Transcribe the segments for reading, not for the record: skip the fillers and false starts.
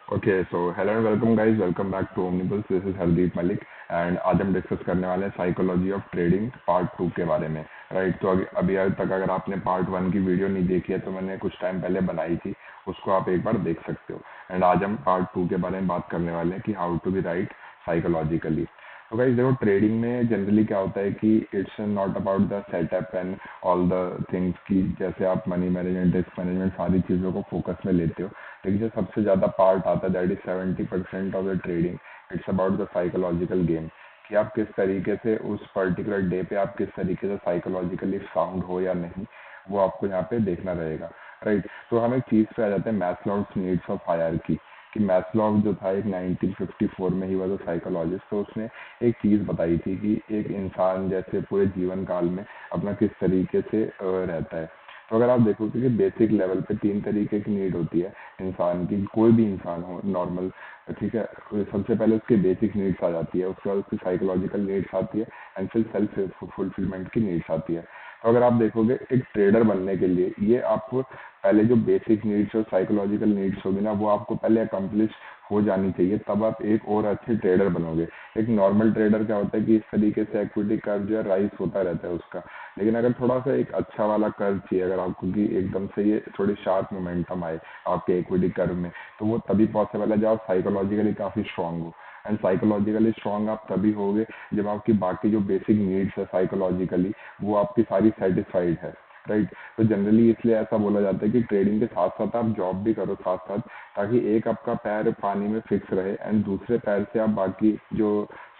Okay so hello and welcome guys, welcome back to Omnibulls. This is Hardeep Malik and आज हम discuss करने वाले हैं साइकोलॉजी ऑफ ट्रेडिंग पार्ट 2 के बारे में। राइट, तो अभी तक अगर आपने पार्ट 1 की वीडियो नहीं देखी है तो मैंने कुछ टाइम पहले बनाई थी, उसको आप एक बार देख सकते हो। एंड आज हम पार्ट 2 के बारे में बात करने वाले हैं कि how to be right psychologically. तो गाइस देखो, ट्रेडिंग में जनरली क्या होता है कि it's not about the setup and all the things की जैसे आप मनी मैनेजमेंट, रिस्क मैनेजमेंट, सारी चीज़ों को फोकस में लेते हो। लेकिन जो सबसे ज़्यादा पार्ट आता है that is 70% of the trading. It's about the psychological game कि आप किस तरीके से उस पर्टिकुलर डे पे आप किस तरीके से साइकोलॉजिकली साउंड हो या नहीं, वो आपको यहाँ पे देखना रहेगा। राइट, तो हम एक चीज़ पे आ जाते हैं, मैस्लोव्स नीड्स ऑफ हायरार्की। कि मैस्लोव जो था एक 1954 में ही वॉज अ साइकोलॉजिस्ट, तो उसने एक चीज़ बताई थी कि एक इंसान जैसे पूरे जीवन काल में अपना किस तरीके से रहता है। तो अगर आप देखोगे कि बेसिक लेवल पे 3 तरीके की नीड होती है इंसान की, कोई भी इंसान हो नॉर्मल, ठीक है। सबसे पहले उसकी बेसिक नीड्स आ जाती है, उसके बाद उसकी साइकोलॉजिकल नीड्स आती है एंड फिर सेल्फ फुलफिलमेंट की नीड्स आती है। तो अगर आप देखोगे एक ट्रेडर बनने के लिए ये आपको पहले जो बेसिक नीड्स और साइकोलॉजिकल नीड्स होगी ना, वो आपको पहले अकम्प्लिश हो जानी चाहिए, तब आप एक और अच्छे ट्रेडर बनोगे। एक नॉर्मल ट्रेडर क्या होता है कि इस तरीके से इक्विटी कर्व जो है राइज होता रहता है उसका। लेकिन अगर थोड़ा सा एक अच्छा वाला कर्व चाहिए अगर आपको कि एकदम से ये थोड़ी शार्प मोमेंटम आए आपके इक्विटी कर्व में, तो वो तभी पॉसिबल है जब आप साइकोलॉजिकली काफ़ी स्ट्रांग हो। एंड साइकोलॉजिकली स्ट्रांग आप तभी होगे जब आपकी बाकी जो बेसिक नीड्स है साइकोलॉजिकली वो आपकी सारी सेटिस्फाइड है। राइट, तो जनरली इसलिए ऐसा बोला जाता है कि ट्रेडिंग के साथ साथ आप जॉब भी करो साथ साथ, ताकि एक आपका पैर पानी में फिक्स रहे एंड दूसरे पैर से आप बाकी जो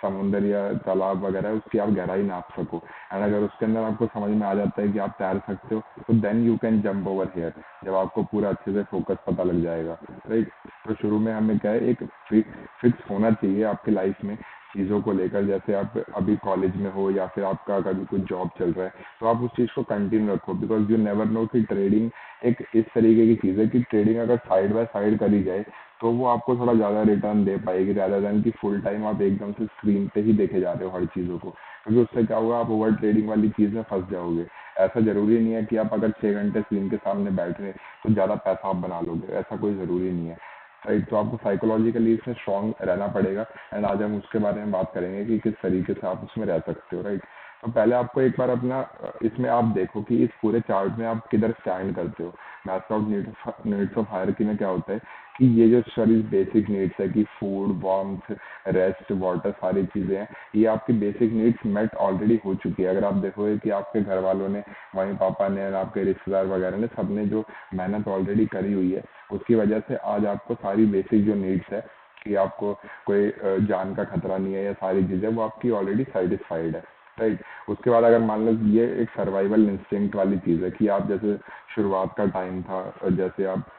समुंदर या तालाब वगैरह है उसकी आप गहराई नाप सको। एंड अगर उसके अंदर आपको समझ में आ जाता है कि आप तैर सकते हो तो then you can jump over here, जब आपको पूरा अच्छे से फोकस पता लग जाएगा। राइट, तो शुरू में हमें क्या है, एक फिक्स होना चाहिए आपकी लाइफ में चीज़ों को लेकर। जैसे आप अभी कॉलेज में हो या फिर आपका कभी कुछ जॉब चल रहा है तो आप उस चीज़ को कंटिन्यू रखो, बिकॉज यू नेवर नो कि ट्रेडिंग एक इस तरीके की चीज़ है कि ट्रेडिंग अगर साइड बाय साइड करी जाए तो वो आपको थोड़ा ज़्यादा रिटर्न दे पाएगी, rather देन कि फुल टाइम आप एकदम से स्क्रीन पे ही देखे जा रहे हो हर चीज़ों को, क्योंकि उससे क्या होगा, आप ओवर ट्रेडिंग वाली चीज़ में फंस जाओगे। ऐसा जरूरी नहीं है कि आप अगर 6 घंटे स्क्रीन के सामने बैठ रहे तो ज़्यादा पैसा आप बना लोगे, ऐसा कोई ज़रूरी नहीं है। राइट, तो आपको साइकोलॉजिकली इसमें स्ट्रांग रहना पड़ेगा एंड आज हम उसके बारे में बात करेंगे कि किस तरीके से आप उसमें रह सकते हो। राइट, तो पहले आपको एक बार अपना इसमें आप देखो कि इस पूरे चार्ट में आप किधर स्टैंड करते हो। मैस्लोव नीड्स ऑफ हायरार्की में क्या होता है कि ये जो सारी बेसिक नीड्स है कि फूड, वार्मथ, रेस्ट, वाटर, सारी चीज़ें हैं, ये आपकी बेसिक नीड्स मेट ऑलरेडी हो चुकी है। अगर आप देखोगे कि आपके घर वालों ने, मम्मी पापा ने, आपके रिश्तेदार वगैरह ने, सबने जो मेहनत ऑलरेडी करी हुई है उसकी वजह से आज आपको सारी बेसिक जो नीड्स है कि आपको कोई जान का खतरा नहीं है या सारी चीज़ें, वो आपकी ऑलरेडी सेटिस्फाइड है। राइट, उसके बाद अगर मान लो ये एक सर्वाइवल इंस्टिंक्ट वाली चीज़ है कि आप जैसे शुरुआत का टाइम था, जैसे आप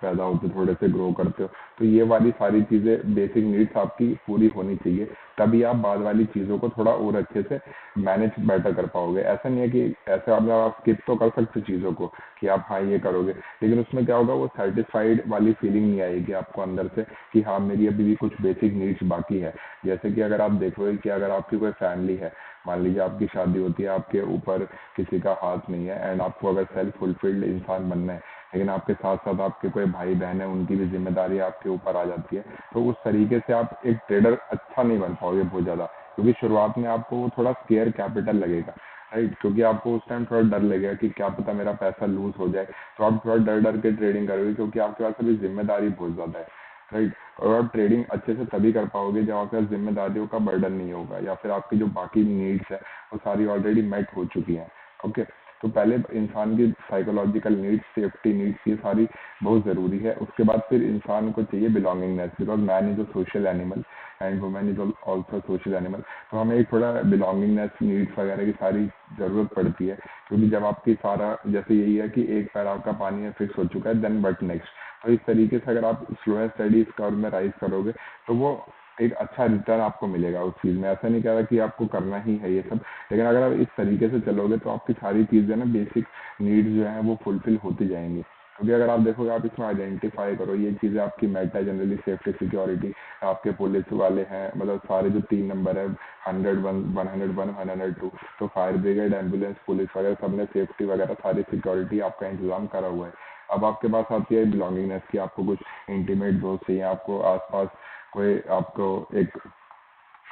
पैदा होते थोड़े से ग्रो करते हो, तो ये वाली सारी चीज़ें बेसिक नीड्स आपकी पूरी होनी चाहिए, तभी आप बाद वाली चीज़ों को थोड़ा और अच्छे से मैनेज बेटर कर पाओगे। ऐसा नहीं है कि ऐसे आप स्किप तो कर सकते चीज़ों को कि आप हाँ ये करोगे, लेकिन उसमें क्या होगा, वो सेटिस्फाइड वाली फीलिंग नहीं आएगी आपको अंदर से कि हाँ मेरी अभी भी कुछ बेसिक नीड्स बाकी है। जैसे कि अगर आप देखोगे कि अगर आपकी कोई फैमिली है, मान लीजिए आपकी शादी होती है, आपके ऊपर किसी का हाथ नहीं है एंड आपको अगर सेल्फ फुलफिल्ड इंसान बनना है, लेकिन आपके साथ साथ आपके कोई भाई बहन है, उनकी भी जिम्मेदारी आपके ऊपर आ जाती है, तो उस तरीके से आप एक ट्रेडर अच्छा नहीं बन पाओगे बहुत ज़्यादा, क्योंकि शुरुआत में आपको वो थोड़ा स्केयर कैपिटल लगेगा। राइट, क्योंकि आपको उस टाइम थोड़ा डर लगेगा कि क्या पता मेरा पैसा लूज हो जाए, तो आप थोड़ा डर डर के ट्रेडिंग करोगे क्योंकि आपके पास अभी जिम्मेदारी बहुत ज़्यादा है। राइट, और आप ट्रेडिंग अच्छे से तभी कर पाओगे जब आपके पास जिम्मेदारियों का बर्डन नहीं होगा या फिर आपकी जो बाकी नीड्स है वो सारी ऑलरेडी मेट हो चुकी हैं। ओके, तो पहले इंसान की साइकोलॉजिकल नीड्स, सेफ्टी नीड्स, ये सारी बहुत ज़रूरी है। उसके बाद फिर इंसान को चाहिए belongingness, because man is a social animal and women is also social animal. तो हमें एक थोड़ा बिलोंगिंगनेस, नीड्स वगैरह की सारी ज़रूरत पड़ती है, क्योंकि जब आपकी सारा जैसे यही है कि एक पैर आपका पानी में फिक्स हो चुका है, देन बट नेक्स्ट, तो इस तरीके से अगर आप स्लो एंड स्टडी इस कर्व में राइज करोगे तो वो एक अच्छा रिटर्न आपको मिलेगा उस चीज़ में। ऐसा नहीं कह रहा कि आपको करना ही है ये सब, लेकिन अगर आप इस तरीके से चलोगे तो आपकी सारी चीज़ें ना, बेसिक नीड्स जो हैं वो फुलफिल होती जाएंगी। क्योंकि अगर आप देखोगे, आप इसमें आइडेंटिफाई करो ये चीज़ें आपकी मेट है, जनरली सेफ्टी, सिक्योरिटी, आपके पुलिस वाले हैं, मतलब सारे जो 3 नंबर है, 101, 101, 102, तो फायर ब्रिगेड, एम्बुलेंस, पुलिस वगैरह सबने सेफ्टी वगैरह सारी सिक्योरिटी आपका इंतजाम करा हुआ है। अब आपके पास आती है बिलोंगिंगनेस की, आपको कुछ इंटीमेट दोस्त चाहिए, आपको आसपास कोई आपको एक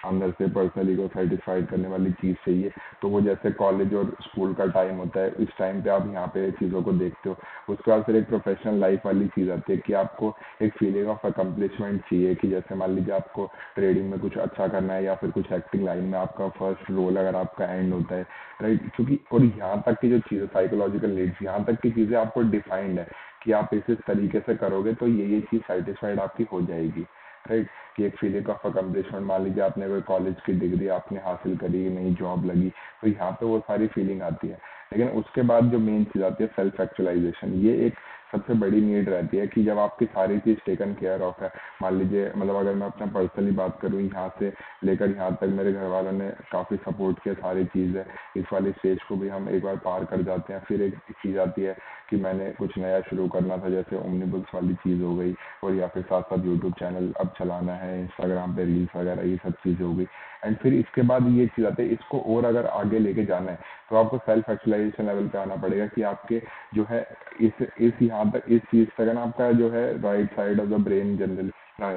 अंदर से पर्सनली को सेटिस्फाइड करने वाली चीज़ चाहिए। तो वो जैसे कॉलेज और स्कूल का टाइम होता है, इस टाइम पे आप यहाँ पे चीज़ों को देखते हो। उसके बाद फिर एक प्रोफेशनल लाइफ वाली चीज़ आती है कि आपको एक फीलिंग ऑफ अकम्पलिशमेंट चाहिए, कि जैसे मान लीजिए आपको ट्रेडिंग में कुछ अच्छा करना है, या फिर कुछ एक्टिंग लाइन में आपका फर्स्ट रोल अगर आपका एंड होता है, राइट। क्योंकि और यहाँ तक की जो चीज़ें साइकोलॉजिकल नीड्स, यहाँ तक की चीज़ें आपको डिफाइंड है कि आप इस तरीके से करोगे तो ये चीज़ सेटिस्फाइड आपकी हो जाएगी, राइट। कि एक फीलिंग ऑफ अकम्पलिशमेंट, मान लीजिए आपने कोई कॉलेज की डिग्री आपने हासिल करी, नई जॉब लगी, तो यहाँ पे वो सारी फीलिंग आती है। लेकिन उसके बाद जो मेन चीज़ आती है सेल्फ एक्चुअलाइजेशन, ये एक सबसे बड़ी नीड रहती है कि जब आपकी सारी चीज़ टेकन केयर ऑफ है। मान लीजिए मतलब अगर मैं अपना पर्सनली बात करूँ, यहाँ से लेकर यहाँ तक मेरे घर वालों ने काफ़ी सपोर्ट किया, सारी चीज़ है, इस वाली स्टेज को भी हम एक बार पार कर जाते हैं। फिर एक चीज़ आती है कि मैंने कुछ नया शुरू करना था, जैसे ओमनीबुक्स वाली चीज़ हो गई, और या फिर साथ साथ यूट्यूब चैनल अब चलाना है, इंस्टाग्राम पे रील्स वगैरह, ये सब चीज़ें हो गई। एंड फिर इसके बाद ये चीज़ आती है, इसको और अगर आगे लेके जाना है तो आपको सेल्फ एक्चुअलाइजेशन लेवल पे आना पड़ेगा कि आपके जो है इस यहाँ तक इस चीज़ तक ना आपका जो है right side of the brain generally,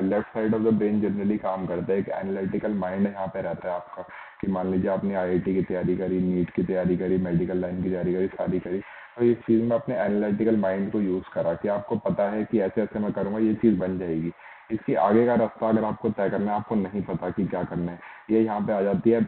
left side of the brain generally काम करता है। एक एनालिटिकल माइंड यहाँ पे रहता है आपका, कि मान लीजिए आपने आईआईटी की तैयारी करी, नीट की तैयारी करी, मेडिकल लाइन की तैयारी करी, सारी करी, तो इस चीज़ में अपने एनालिटिकल माइंड को यूज़ करा कि आपको पता है कि ऐसे ऐसे मैं करूँगा ये चीज़ बन जाएगी। इसकी आगे का रास्ता अगर आपको तय करना है, आपको नहीं पता कि क्या करना है, ये यहाँ पे आ जाती है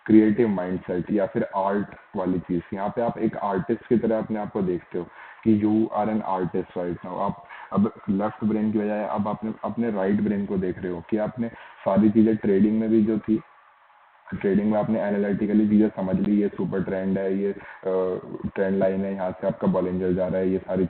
क्रिएटिव माइंडसेट या फिर आर्ट वाली चीज़। यहाँ पे आप एक आर्टिस्ट की तरह अपने आप को देखते हो कि you are an artist right now. आप अब लेफ्ट ब्रेन की बजाय अब आपने अपने राइट ब्रेन को देख रहे हो कि आपने सारी चीज़ें ट्रेडिंग में भी जो थी, ट्रेडिंग में आपने एनालिटिकली चीज़ें समझ ली, ये सुपर ट्रेंड है, ये ट्रेंड लाइन है, यहाँ से आपका बॉलिंजर जा रहा है, ये सारी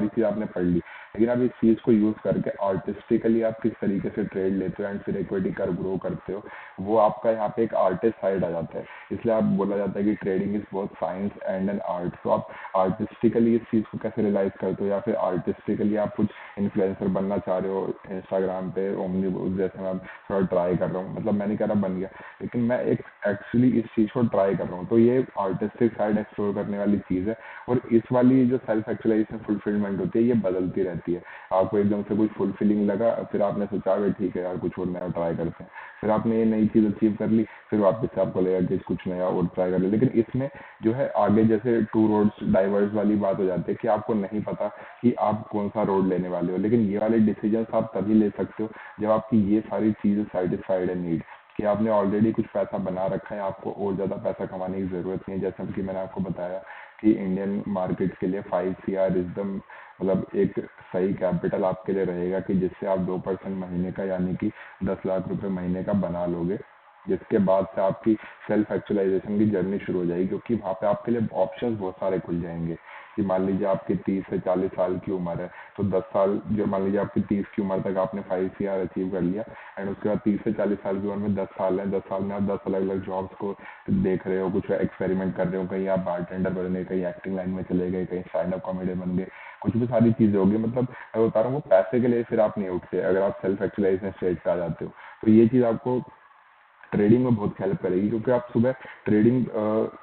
चीज़ आपने पढ़ ली। लेकिन आप इस चीज़ को यूज़ करके आर्टिस्टिकली आप किस तरीके से ट्रेड लेते हो एंड फिर इक्विटी कर्व ग्रो करते हो, वो आपका यहाँ पे एक आर्टिस्ट साइड आ जाता है। इसलिए आप बोला जाता है कि trading is both science and an art. तो आप आर्टिस्टिकली इस चीज़ को कैसे रियलाइज करते हो, या फिर आर्टिस्टिकली आप कुछ इन्फ्लुएंसर बनना चाह रहे हो इंस्टाग्राम पे, ओमनी जैसे मैं थोड़ा ट्राई कर रहा हूँ, मतलब मैं नहीं कह रहा बन गया, लेकिन मैं एक एक्चुअली इस चीज़ को ट्राई कर रहा हूँ। तो ये आर्टिस्टिक साइड एक्सप्लोर करने वाली चीज़ है। और इस वाली जो सेल्फ एक्चुअलाइजेशन फुलफिलमेंट होती है, ये बदलती रहती है। आपको एकदम से कुछ फुलफिलिंग लगा, फिर आपने सोचा भाई ठीक है यार कुछ और नया ट्राई करते हैं, फिर आपने ये नई चीज़ अचीव कर ली, फिर वापस से आपको लगेगा कि कुछ नया और ट्राई कर ले। लेकिन इसमें जो है आगे जैसे टू रोड्स डाइवर्स वाली बात हो जाती है कि आपको नहीं पता कि आप कौन सा रोड लेने वाले हो। लेकिन ये वाले डिसीजन आप तभी ले सकते हो जब आपकी ये सारी चीज़ें सेटिस्फाइड है नीड, कि आपने ऑलरेडी कुछ पैसा बना रखा है, आपको और ज़्यादा पैसा कमाने की ज़रूरत नहीं है। जैसा कि मैंने आपको बताया कि इंडियन मार्केट के लिए 5 CR इज द मतलब एक सही कैपिटल आपके लिए रहेगा, कि जिससे आप 2% महीने का यानी कि 10 लाख रुपए महीने का बना लोगे, जिसके बाद से आपकी सेल्फ एक्चुअलाइजेशन की जर्नी शुरू हो जाएगी। क्योंकि वहाँ पे आपके लिए ऑप्शंस बहुत सारे खुल जाएंगे। कि मान लीजिए आपकी 30 से 40 साल की उम्र है, तो 10 साल जो मान लीजिए आपकी 30 की उम्र तक आपने 5 CR अचीव कर लिया, एंड उसके बाद 30 से 40 साल की उम्र में 10 साल है, 10 साल में आप 10 अलग अलग जॉब्स को देख रहे हो, कुछ एक्सपेरिमेंट कर रहे हो, कहीं आप बारटेंडर बन गए, कहीं एक्टिंग लाइन में चले गए, कहीं स्टैंड अप कॉमेडी बन गए, कुछ भी सारी चीजें होगी। मतलब मैं बता रहा हूँ वो पैसे के लिए फिर आप नहीं उठते अगर आप सेल्फ एक्चुअलाइजेशन स्टेज पे आ जाते हो। तो ये चीज आपको ट्रेडिंग में बहुत हेल्प करेगी, क्योंकि आप सुबह ट्रेडिंग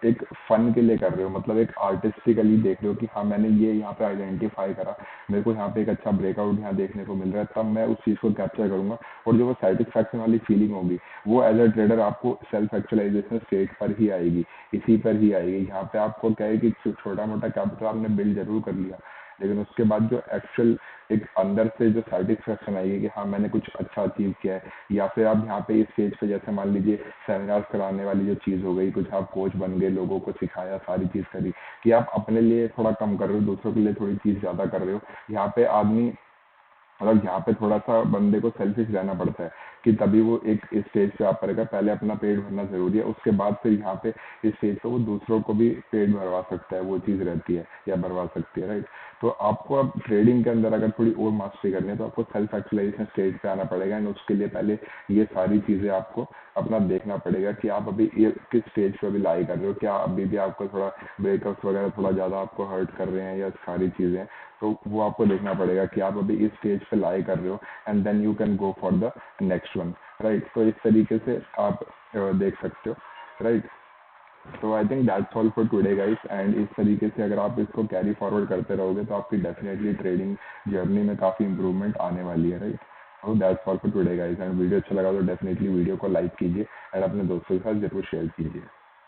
एक फन के लिए कर रहे हो, मतलब एक आर्टिस्टिकली देख रहे हो कि हाँ मैंने ये यहाँ पे आइडेंटिफाई करा, मेरे को यहाँ पे एक अच्छा ब्रेकआउट यहाँ देखने को मिल रहा है, तब मैं उस चीज़ को कैप्चर करूंगा। और जो वो सेटिस्फैक्शन वाली फीलिंग होगी वो एज अ ट्रेडर आपको सेल्फ एक्चुअलाइजेशन स्टेज पर ही आएगी, इसी पर ही आएगी। यहाँ पे आपको क्या है कि छोटा मोटा कैपिटल आपने बिल्ड जरूर कर लिया, लेकिन उसके बाद जो एक्चुअल एक अंदर से जो सेटिस्फेक्शन आएगी कि हाँ मैंने कुछ अच्छा अचीव किया है, या फिर आप यहाँ पे इस स्टेज पे जैसे मान लीजिए सेमिनार्स कराने वाली जो चीज़ हो गई, कुछ आप कोच बन गए, लोगों को सिखाया, सारी चीज़ करी, कि आप अपने लिए थोड़ा कम कर रहे हो, दूसरों के लिए थोड़ी चीज़ ज़्यादा कर रहे हो। यहाँ पे आदमी मतलब यहाँ पे थोड़ा सा बंदे को सेल्फिश रहना पड़ता है कि तभी वो एक स्टेज पे आ पाएगा। पहले अपना पेट भरना जरूरी है, उसके बाद फिर यहाँ पे इस स्टेज पे वो दूसरों को भी पेट भरवा सकता है, वो चीज़ रहती है या भरवा सकती है, राइट। तो आपको अब ट्रेडिंग के अंदर अगर थोड़ी और मास्टरी करनी है तो आपको सेल्फ एक्चुअलाइजेशन स्टेज पे आना पड़ेगा, एंड उसके लिए पहले ये सारी चीज़ें आपको अपना देखना पड़ेगा कि आप अभी ये किस स्टेज पे अभी लाई कर रहे हो, क्या अभी भी आपको थोड़ा ब्रेकअप्स वगैरह थोड़ा ज़्यादा आपको हर्ट कर रहे हैं या सारी चीज़ें। तो वो आपको देखना पड़ेगा कि आप अभी इस स्टेज पे लाई कर रहे हो, and then you can go for the next one, right. तो इस तरीके से आप देख सकते हो, राइट। तो I think that's all for today guys, and इस तरीके से अगर आप इसको कैरी फॉरवर्ड करते रहोगे तो आपकी डेफिनेटली ट्रेडिंग जर्नी में काफ़ी इंप्रूवमेंट आने वाली है, राइट। तो that's all for today guys, and video अच्छा लगा तो डेफिनेटली वीडियो को लाइक कीजिए एंड अपने दोस्तों के साथ जरूर शेयर कीजिए।